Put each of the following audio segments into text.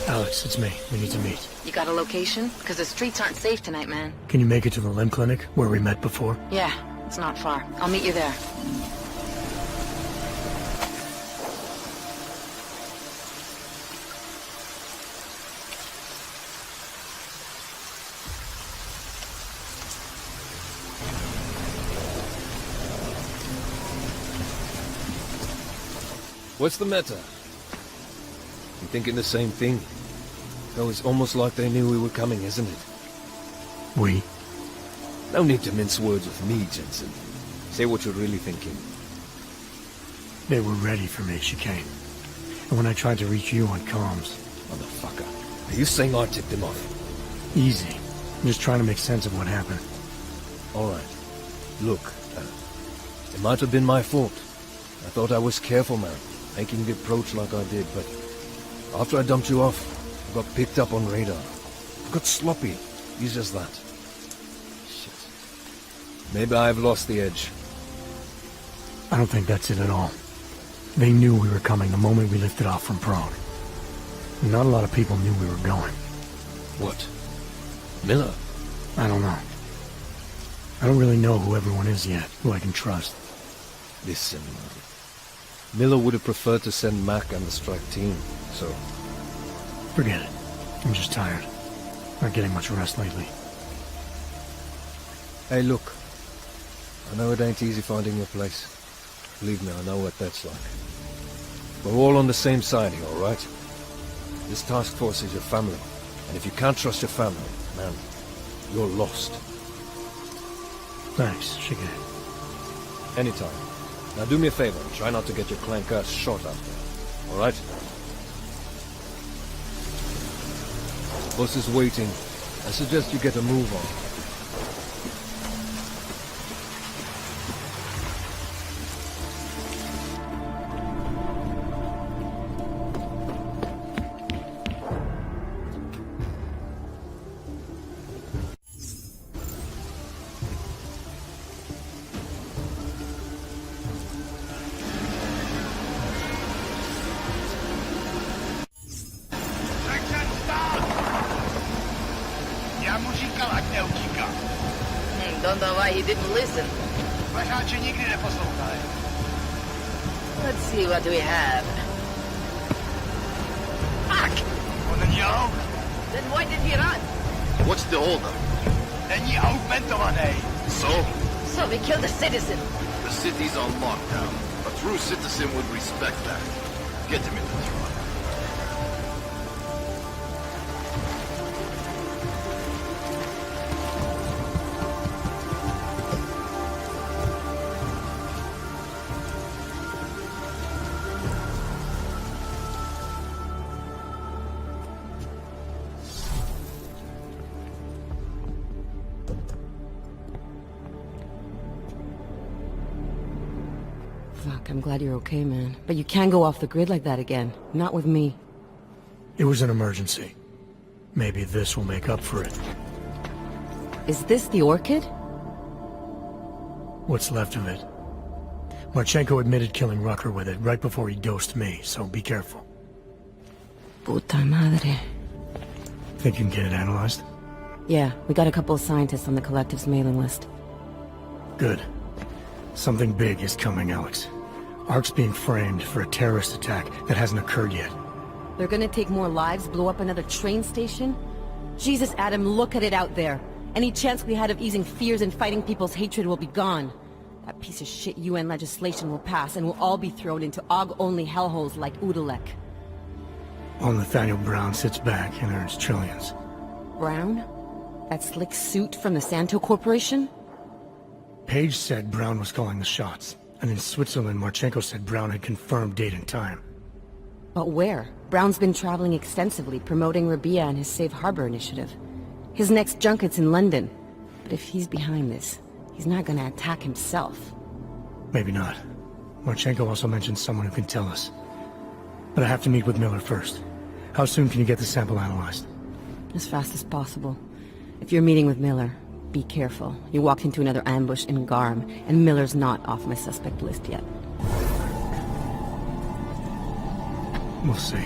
Alex, it's me. We need to meet. You got a location? Because the streets aren't safe tonight, man. Can you make it to the limb clinic, where we met before? Yeah, it's not far. I'll meet you there. What's the matter? You thinking the same thing? Though it's almost like they knew we were coming, isn't it? We? No need to mince words with me, Jensen. Say what you're really thinking. They were ready for me, she came. And when I tried to reach you on comms... Motherfucker. Are you saying I tipped them off? Easy. I'm just trying to make sense of what happened. Alright. Look, it might have been my fault. I thought I was careful, man, making the approach like I did, but after I dumped you off, I got picked up on radar. I got sloppy. It's just that. Shit. Maybe I've lost the edge. I don't think that's it at all. They knew we were coming the moment we lifted off from Prague. Not a lot of people knew we were going. What? Miller? I don't know. I don't really know who everyone is yet, who I can trust. Listen, Miller would have preferred to send Mac and the strike team, so... Forget it. I'm just tired. Not getting much rest lately. Hey, look. I know it ain't easy finding your place. Believe me, I know what that's like. We're all on the same side here, alright? This task force is your family, and if you can't trust your family, man, you're lost. Thanks, Shige. Anytime. Now do me a favor and try not to get your clank ass shot out there. Alright? Boss is waiting. I suggest you get a move on. Don't know why he didn't listen. Let's see what we have. Fuck! Then why did he run? What's the holdup? So? So we killed a citizen. The city's on lockdown. A true citizen would respect that. Get him in the truck. Fuck, I'm glad you're okay, man. But you can't go off the grid like that again. Not with me. It was an emergency. Maybe this will make up for it. Is this the Orchid? What's left of it. Marchenko admitted killing Rucker with it right before he dosed me, so be careful. Puta madre. Think you can get it analyzed? Yeah, we got a couple of scientists on the Collective's mailing list. Good. Something big is coming, Alex. ARC's being framed for a terrorist attack that hasn't occurred yet. They're gonna take more lives, blow up another train station? Jesus, Adam, look at it out there. Any chance we had of easing fears and fighting people's hatred will be gone. That piece of shit UN legislation will pass, and we'll all be thrown into AUG-only hellholes like Udalek. While Nathaniel Brown sits back and earns trillions. Brown? That slick suit from the Santo Corporation? Page said Brown was calling the shots, and in Switzerland, Marchenko said Brown had confirmed date and time. But where? Brown's been traveling extensively, promoting Rabia and his Safe Harbor initiative. His next junket's in London. But if he's behind this, he's not gonna attack himself. Maybe not. Marchenko also mentioned someone who can tell us. But I have to meet with Miller first. How soon can you get the sample analyzed? As fast as possible. If you're meeting with Miller, be careful. You walked into another ambush in Garm, and Miller's not off my suspect list yet. We'll see.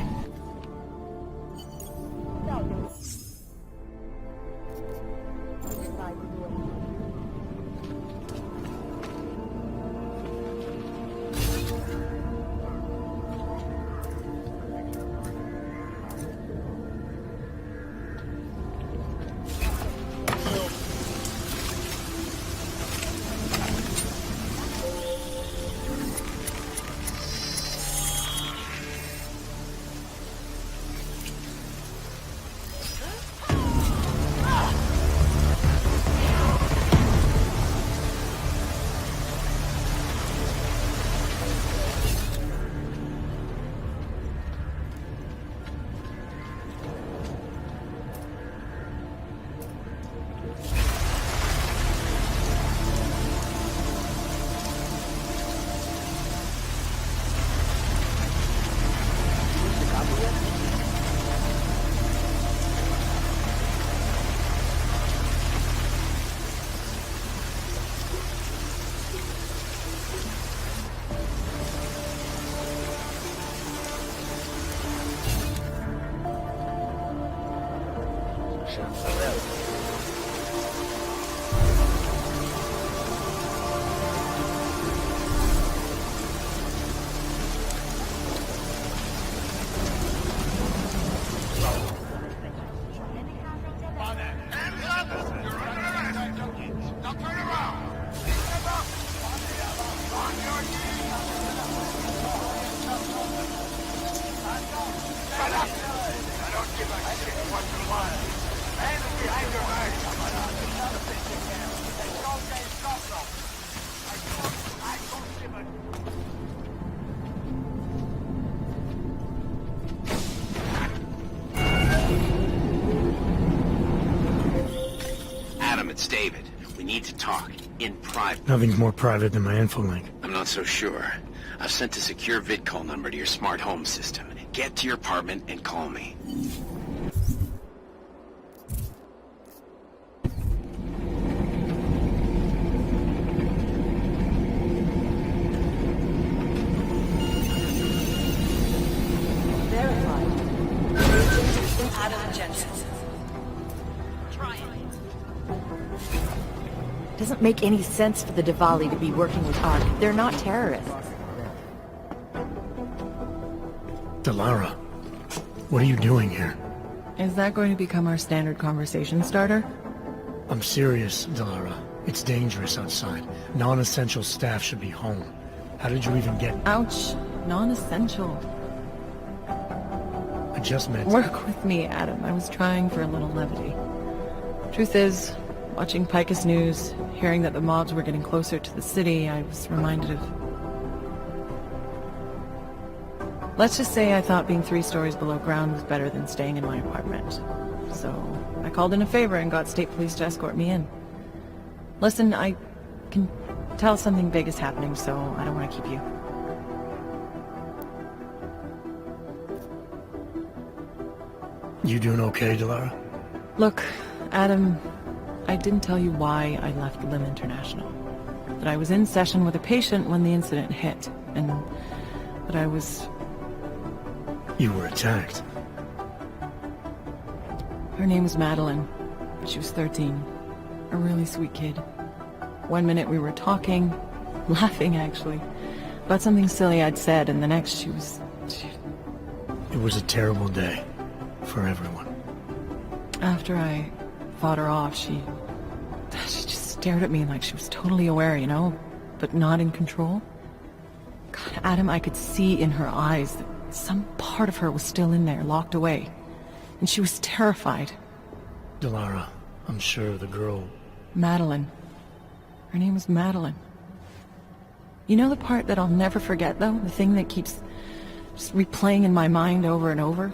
Adam, it's David. We need to talk. In private. Nothing's more private than my info link. I'm not so sure. I've sent a secure VidCall number to your smart home system. Get to your apartment and call me. Verified. Adam Jensen. Try it. Doesn't make any sense for the Diwali to be working with ARC. They're not terrorists. Delara, what are you doing here? Is that going to become our standard conversation starter? I'm serious, Delara. It's dangerous outside. Non-essential staff should be home. How did you even get... Ouch. Non-essential. I just met... Work with me, Adam. I was trying for a little levity. Truth is, watching Picus News, hearing that the mobs were getting closer to the city, I was reminded of... Let's just say I thought being 3 stories below ground was better than staying in my apartment. So, I called in a favor and got state police to escort me in. Listen, I can tell something big is happening, so I don't want to keep you. You doing okay, Delara? Look, Adam, I didn't tell you why I left Lim International. That I was in session with a patient when the incident hit, and that I was... You were attacked. Her name was Madeline. She was 13. A really sweet kid. One minute we were talking, laughing actually, about something silly I'd said, and the next she was... It was a terrible day. For everyone. After I fought her off, she just stared at me like she was totally aware, you know, but not in control. God, Adam, I could see in her eyes that some part of her was still in there, locked away. And she was terrified. Delara, I'm sure the girl... Madeline. Her name was Madeline. You know the part that I'll never forget, though? The thing that keeps just replaying in my mind over and over?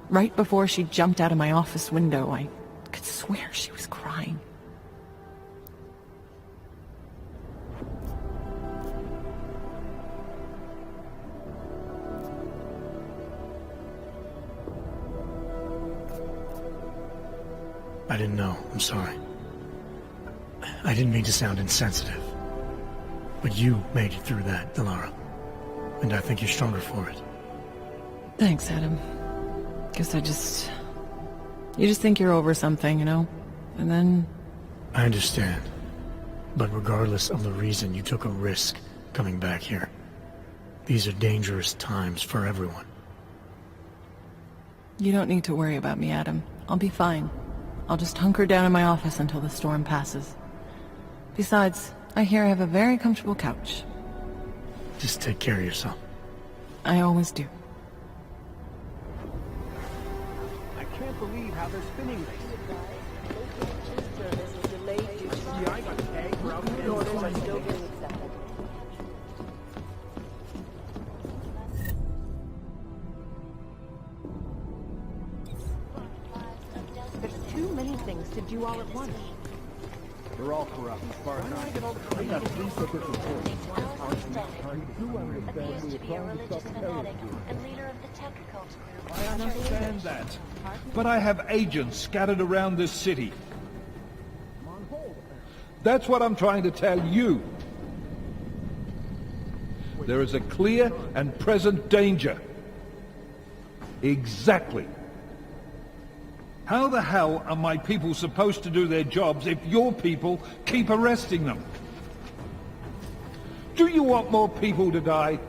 Right before she jumped out of my office window, I could swear she was crying. I didn't know. I'm sorry. I didn't mean to sound insensitive. But you made it through that, Delara. And I think you're stronger for it. Thanks, Adam. Guess you just think you're over something, you know? And then... I understand. But regardless of the reason, you took a risk coming back here. These are dangerous times for everyone. You don't need to worry about me, Adam. I'll be fine. I'll just hunker down in my office until the storm passes. Besides, I hear I have a very comfortable couch. Just take care of yourself. I always do. I can't believe how they're spinning this. Yeah, I got tagged for outstanding orders are still being accepted. There's too many things to do all at once. They're all corrupt as far as I know. I got 3 separate reports. I do understand we are trying to stop terrorism. I understand that. But I have agents scattered around this city. That's what I'm trying to tell you. There is a clear and present danger. Exactly. How the hell are my people supposed to do their jobs if your people keep arresting them? Do you want more people to die?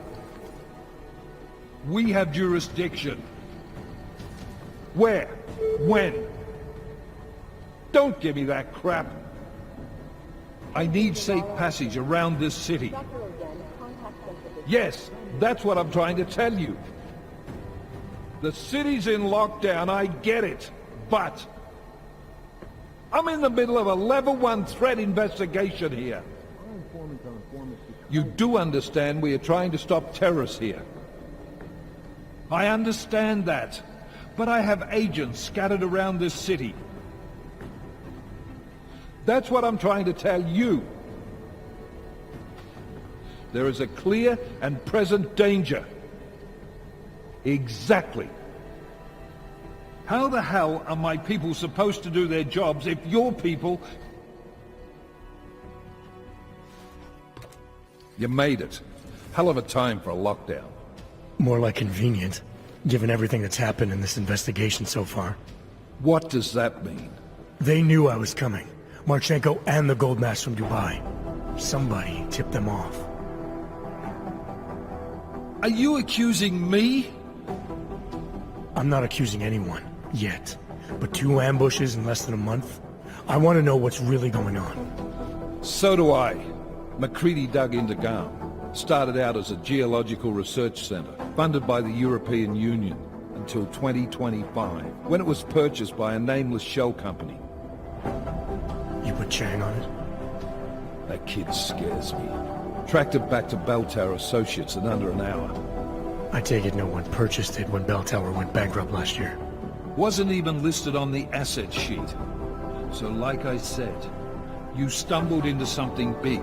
We have jurisdiction. Where? When? Don't give me that crap. I need safe passage around this city. Yes, that's what I'm trying to tell you. The city's in lockdown, I get it. But I'm in the middle of a level 1 threat investigation here. You do understand we are trying to stop terrorists here. I understand that. But I have agents scattered around this city. That's what I'm trying to tell you. There is a clear and present danger. Exactly. How the hell are my people supposed to do their jobs if your people... You made it. Hell of a time for a lockdown. More like convenient, given everything that's happened in this investigation so far. What does that mean? They knew I was coming. Marchenko and the gold mask from Dubai. Somebody tipped them off. Are you accusing me? I'm not accusing anyone, yet. But 2 ambushes in less than a month? I want to know what's really going on. So do I. McCready dug into GAM. Started out as a geological research center, funded by the European Union, until 2025, when it was purchased by a nameless shell company. You put Chang on it? That kid scares me. Tracked it back to Bell Tower Associates in under an hour. I take it no one purchased it when Bell Tower went bankrupt last year. Wasn't even listed on the asset sheet. So like I said, you stumbled into something big.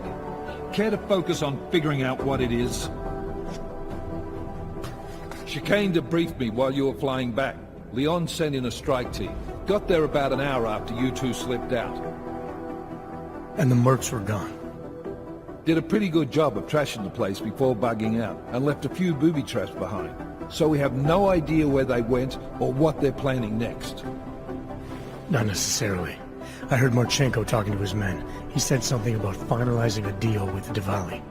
Care to focus on figuring out what it is? Chicane debriefed me while you were flying back. Leon sent in a strike team. Got there about an hour after you two slipped out. And the mercs were gone. Did a pretty good job of trashing the place before bugging out, and left a few booby traps behind. So we have no idea where they went or what they're planning next. Not necessarily. I heard Marchenko talking to his men. He said something about finalizing a deal with Diwali.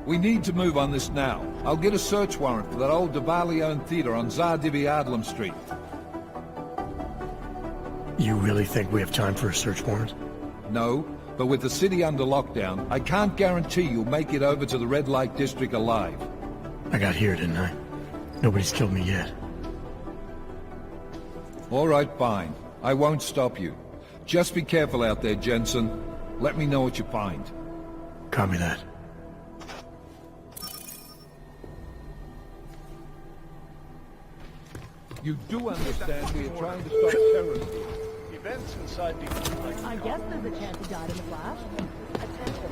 We need to move on this now. I'll get a search warrant for that old Diwali-owned theater on Tsar Divi Adlam Street. You really think we have time for a search warrant? No, but with the city under lockdown, I can't guarantee you'll make it over to the red light district alive. I got here, didn't I? Nobody's killed me yet. All right, fine. I won't stop you. Just be careful out there, Jensen. Let me know what you find. Copy that. You do understand we are trying to stop terrorists here. Events inside the... I guess there's a chance he died in the flash. Attention.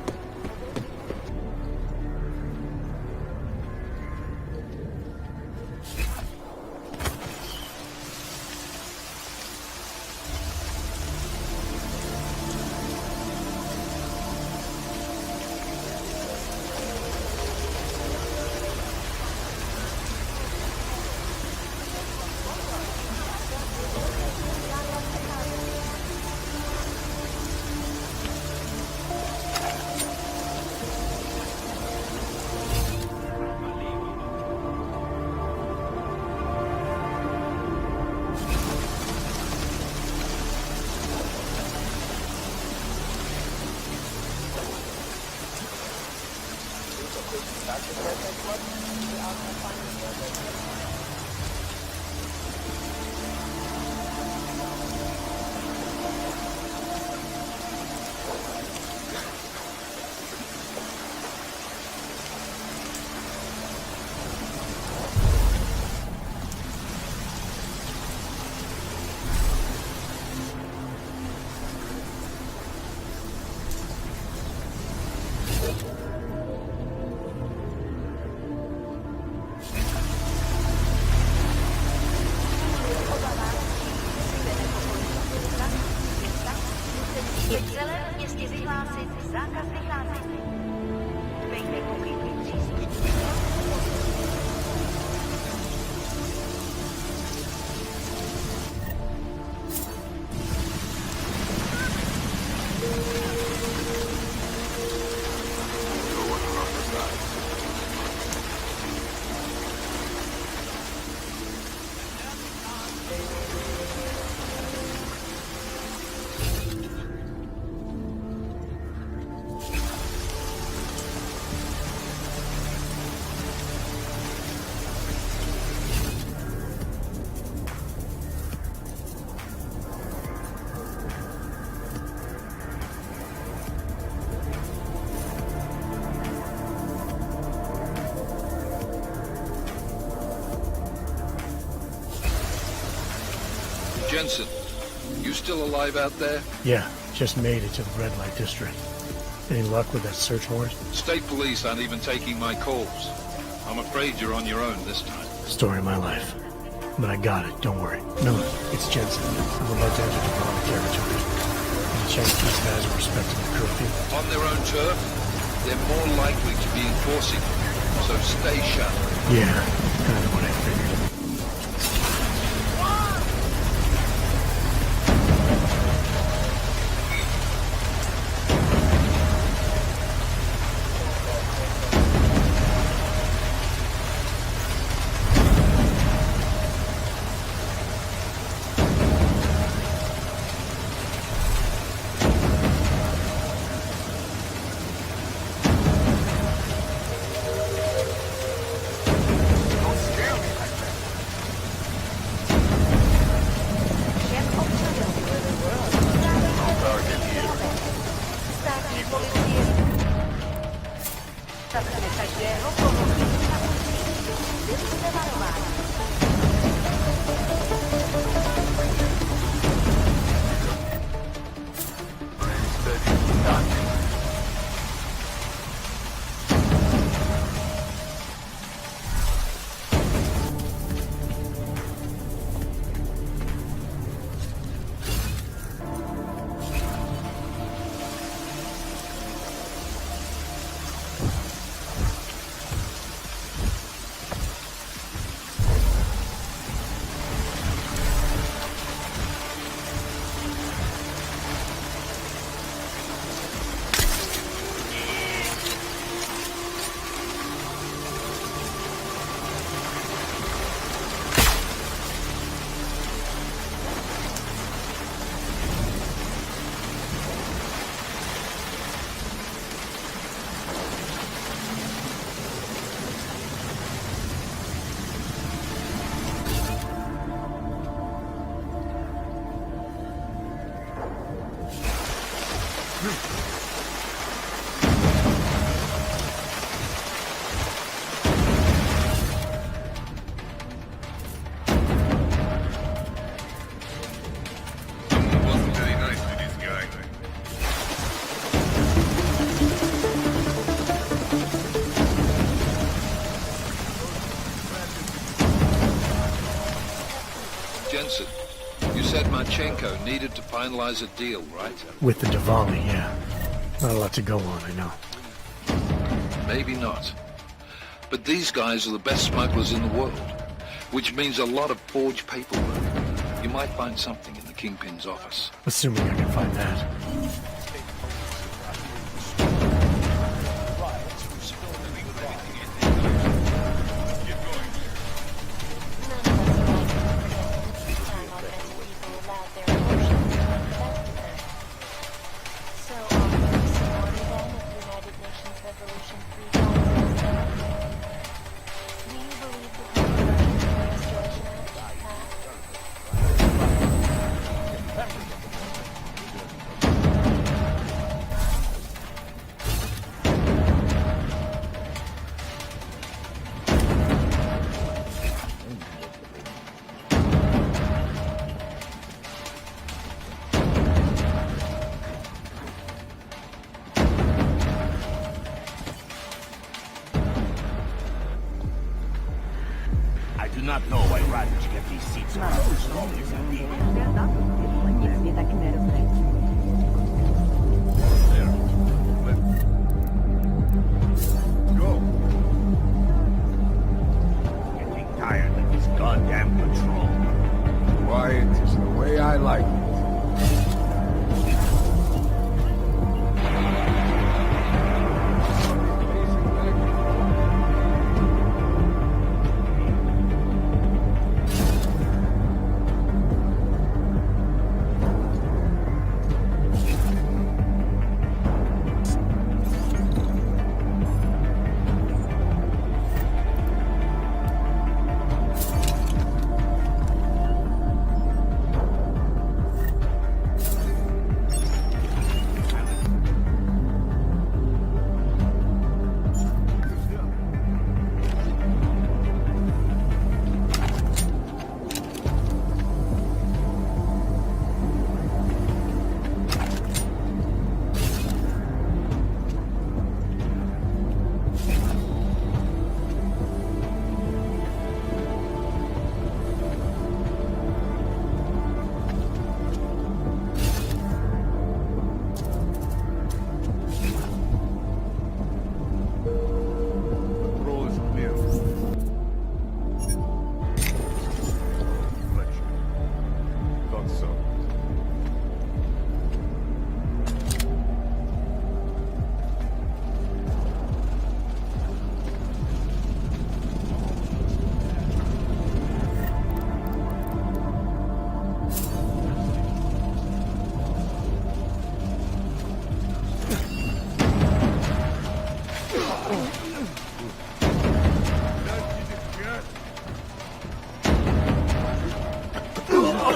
Je celé městě vyhlásit zákaz vycházení. Dbejte pokyny příslušných. Jensen, you still alive out there? Yeah, just made it to the red light district. Any luck with that search warrant? State police aren't even taking my calls. I'm afraid you're on your own this time. Story of my life. But I got it, don't worry. Miller, it's Jensen. I'm about to enter Devon territory. Any chance these guys are respecting the curfew? On their own turf, they're more likely to be enforcing it. So stay sharp. Yeah, kind of what I figured. Jensen, you said Marchenko needed to finalize a deal, right? With the Diwali, yeah. Not a lot to go on, I know. Maybe not. But these guys are the best smugglers in the world, which means a lot of forged paperwork. You might find something in the Kingpin's office. Assuming I can find that. I do not know why Radish kept these seats around. Go. Getting tired of this goddamn patrol. Quiet is the way I like it.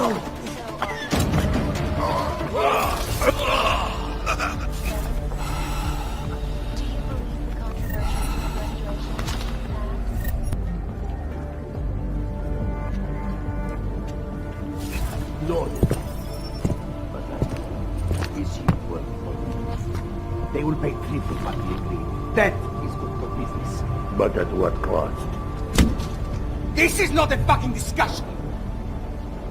No. But is he worth for? They will pay triple what we agreed. That is good for business. But at what cost? This is not a fucking discussion!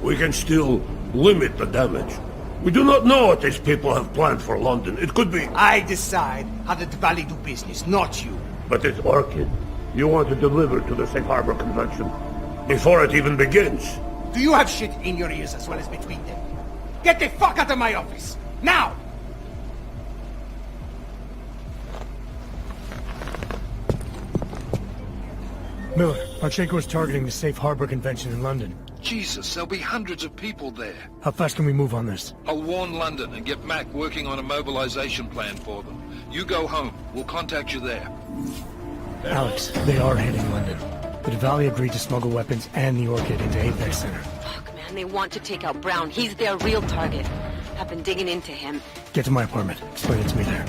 We can still limit the damage. We do not know what these people have planned for London. It could be... I decide how the Valley do business, not you. But it's Orchid. You want to deliver to the Safe Harbor Convention before it even begins. Do you have shit in your ears as well as between them? Get the fuck out of my office! Now! Miller, Pacheco is targeting the Safe Harbor Convention in London. Jesus, there'll be hundreds of people there. How fast can we move on this? I'll warn London and get Mac working on a mobilization plan for them. You go home. We'll contact you there. Alex, they are hitting London. The Valley agreed to smuggle weapons and the Orchid into Apex Center. Fuck, man, they want to take out Brown. He's their real target. I've been digging into him. Get to my apartment. Explain it to me there.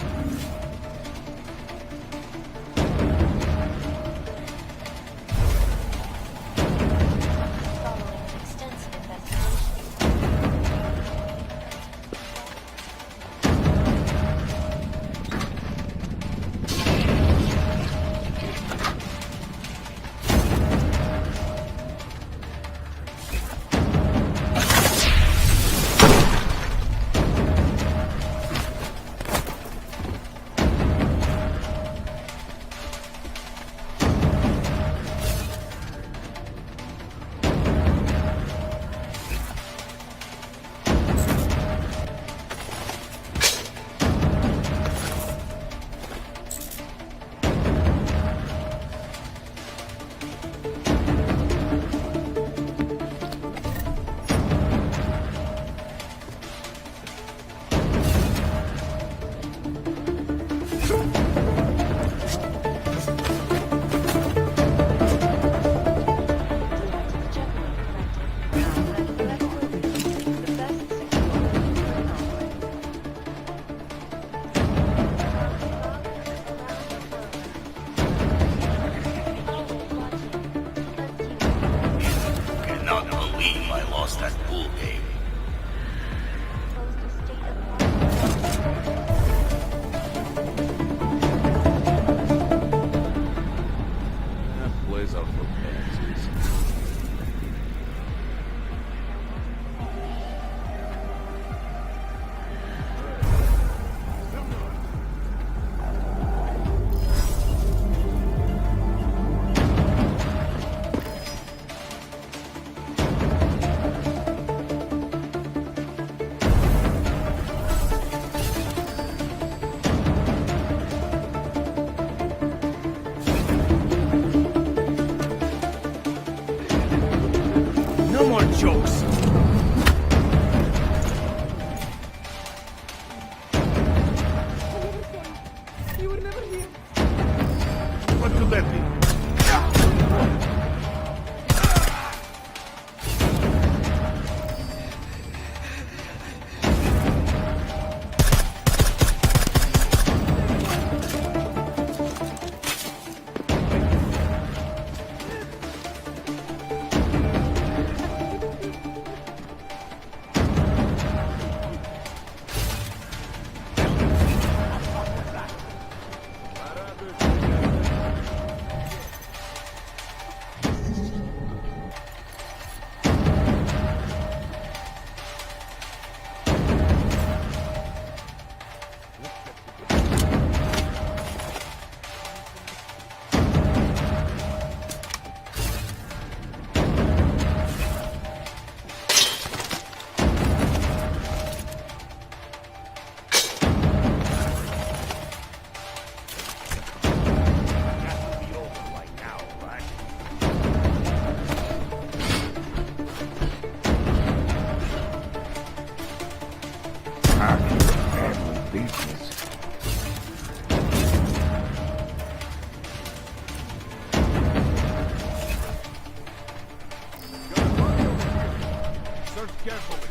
Search carefully.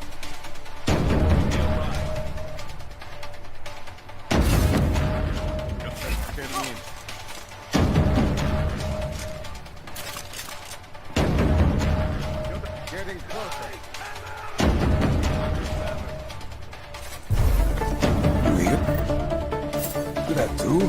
Getting closer. You here? Do that too?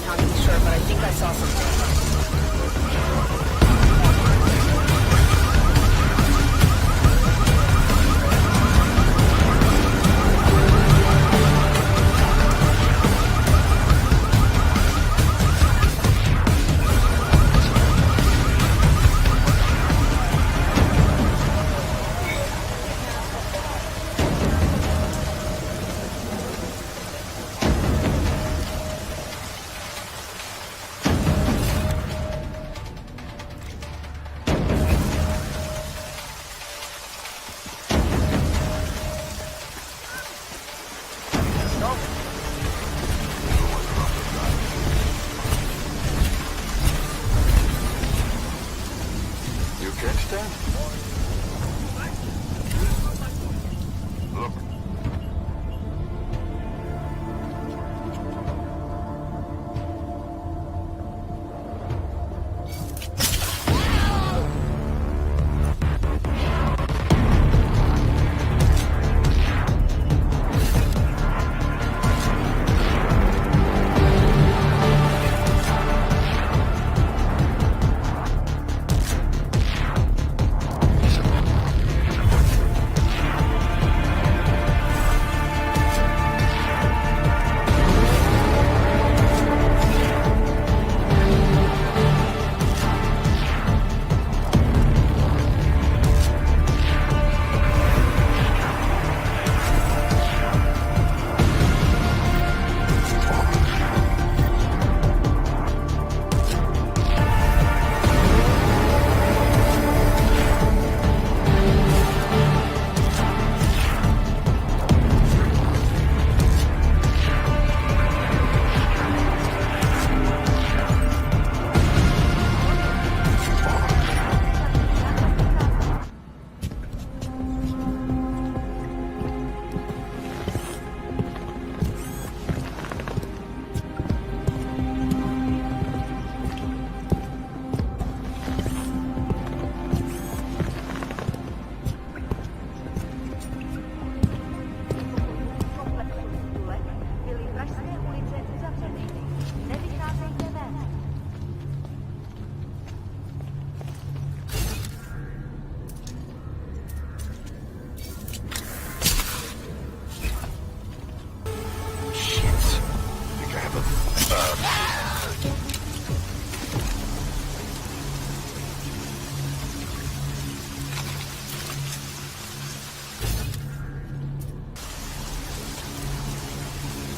Not really sure, but I think I saw something. You catch that? Look.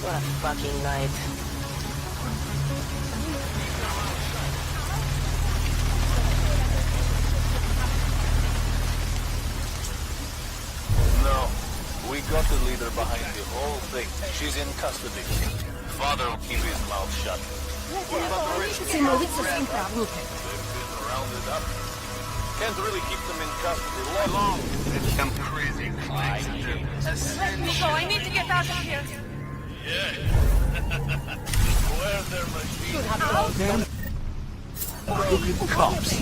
What a fucking night. No. We got the leader behind the whole thing. She's in custody. Father will keep his mouth shut. What about the rich people? They've been rounded up. Can't really keep them in custody long. It's some crazy Nico, I need to get out of here. Yeah. Where's their machine? Should have Fucking cops.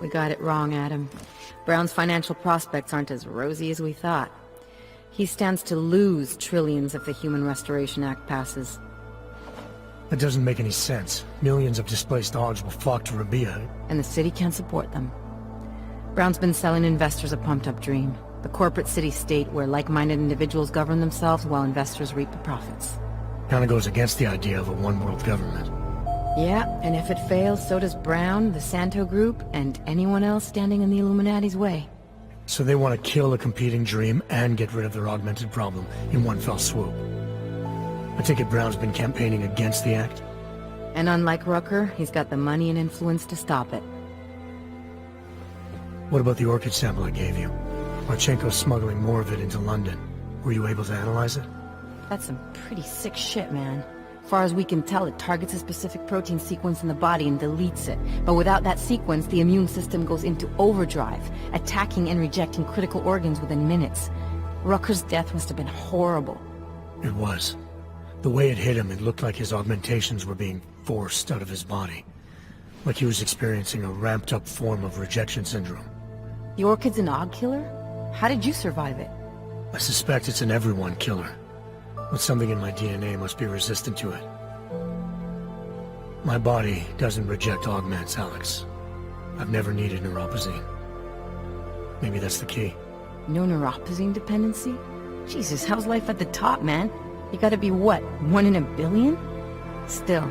We got it wrong, Adam. Brown's financial prospects aren't as rosy as we thought. He stands to lose trillions if the Human Restoration Act passes. That doesn't make any sense. Millions of displaced Augs will flock to Rabia. And the city can't support them. Brown's been selling investors a pumped-up dream. The corporate city-state where like-minded individuals govern themselves while investors reap the profits. Kinda goes against the idea of a one-world government. Yeah, and if it fails, so does Brown, the Santo Group, and anyone else standing in the Illuminati's way. So they want to kill a competing dream and get rid of their augmented problem in one fell swoop. I take it Brown's been campaigning against the act? And unlike Rucker, he's got the money and influence to stop it. What about the orchid sample I gave you? Marchenko's smuggling more of it into London. Were you able to analyze it? That's some pretty sick shit, man. Far as we can tell, it targets a specific protein sequence in the body and deletes it. But without that sequence, the immune system goes into overdrive, attacking and rejecting critical organs within minutes. Rucker's death must have been horrible. It was. The way it hit him, it looked like his augmentations were being forced out of his body. Like he was experiencing a ramped-up form of rejection syndrome. The orchid's an Aug killer? How did you survive it? I suspect it's an everyone killer. But something in my DNA must be resistant to it. My body doesn't reject augments, Alex. I've never needed neuropazine. Maybe that's the key. No neuropazine dependency? Jesus, how's life at the top, man? You gotta be what, 1 in a billion? Still,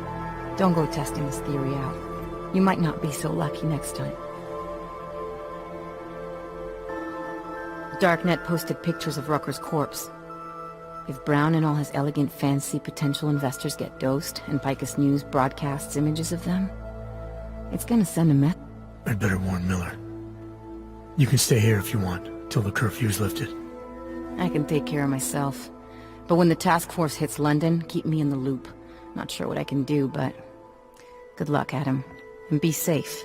don't go testing this theory out. You might not be so lucky next time. Darknet posted pictures of Rucker's corpse. If Brown and all his elegant, fancy potential investors get dosed, and Picus News broadcasts images of them, it's gonna send a message. I'd better warn Miller. You can stay here if you want, till the curfew's lifted. I can take care of myself. But when the task force hits London, keep me in the loop. Not sure what I can do, but... good luck, Adam. And be safe.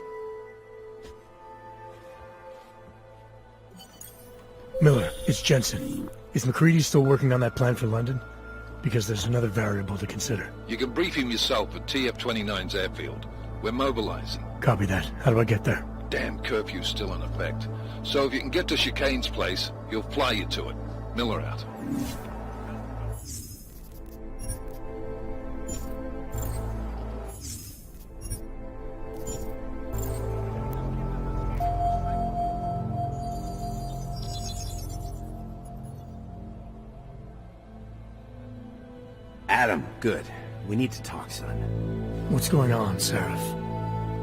Miller, it's Jensen. Is McCready still working on that plan for London? Because there's another variable to consider. You can brief him yourself at TF-29's airfield. We're mobilizing. Copy that. How do I get there? Damn curfew's still in effect. So if you can get to Chicane's place, he'll fly you to it. Miller out. Adam, good. We need to talk, son. What's going on, Seraph?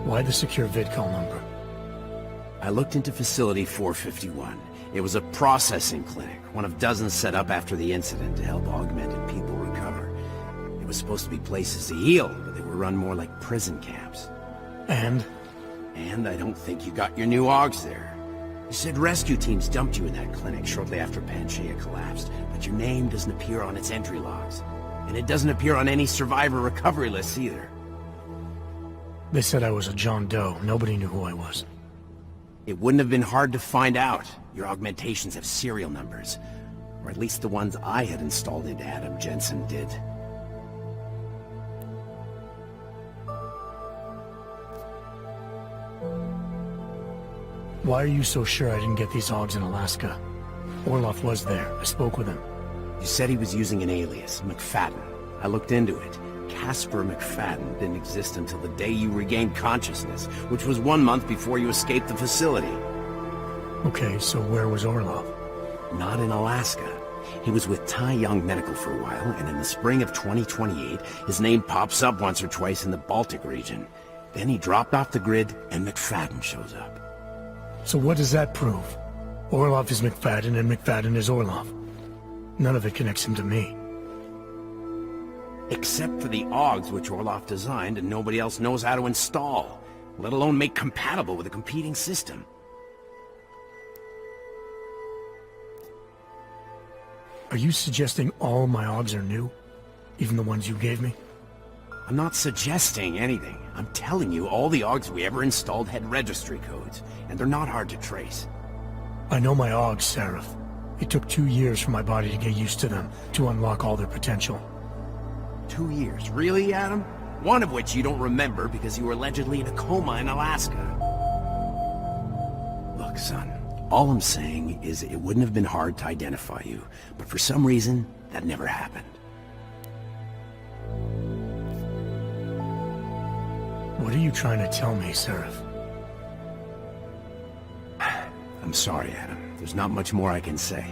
Why the secure vidcall number? I looked into Facility 451. It was a processing clinic, one of dozens set up after the incident to help augmented people recover. It was supposed to be places to heal, but they were run more like prison camps. And? And I don't think you got your new Augs there. You said rescue teams dumped you in that clinic shortly after Pangaea collapsed, but your name doesn't appear on its entry logs. And it doesn't appear on any survivor recovery lists either. They said I was a John Doe. Nobody knew who I was. It wouldn't have been hard to find out. Your augmentations have serial numbers. Or at least the ones I had installed into Adam Jensen did. Why are you so sure I didn't get these Augs in Alaska? Orloff was there. I spoke with him. You said he was using an alias, McFadden. I looked into it. Casper McFadden didn't exist until the day you regained consciousness, which was 1 month before you escaped the facility. Okay, so where was Orlov? Not in Alaska. He was with Tai Young Medical for a while, and in the spring of 2028, his name pops up once or twice in the Baltic region. Then he dropped off the grid, and McFadden shows up. So what does that prove? Orlov is McFadden, and McFadden is Orlov. None of it connects him to me. Except for the AUGs which Orlov designed and nobody else knows how to install, let alone make compatible with a competing system. Are you suggesting all my AUGs are new? Even the ones you gave me? I'm not suggesting anything. I'm telling you, all the AUGs we ever installed had registry codes, and they're not hard to trace. I know my AUGs, Seraph. It took 2 years for my body to get used to them, to unlock all their potential. 2 years? Really, Adam? One of which you don't remember because you were allegedly in a coma in Alaska. Look, son, all I'm saying is it wouldn't have been hard to identify you, but for some reason, that never happened. What are you trying to tell me, Seraph? I'm sorry, Adam. There's not much more I can say.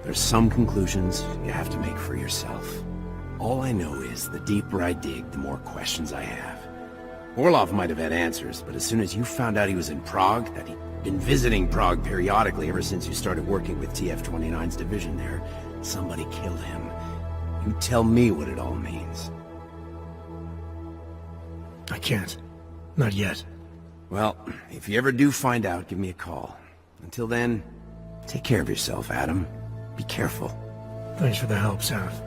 There's some conclusions you have to make for yourself. All I know is the deeper I dig, the more questions I have. Orlov might have had answers, but as soon as you found out he was in Prague, that he'd been visiting Prague periodically ever since you started working with TF-29's division there, somebody killed him. You tell me what it all means. I can't. Not yet. Well, if you ever do find out, give me a call. Until then, take care of yourself, Adam. Be careful. Thanks for the help, Seraph.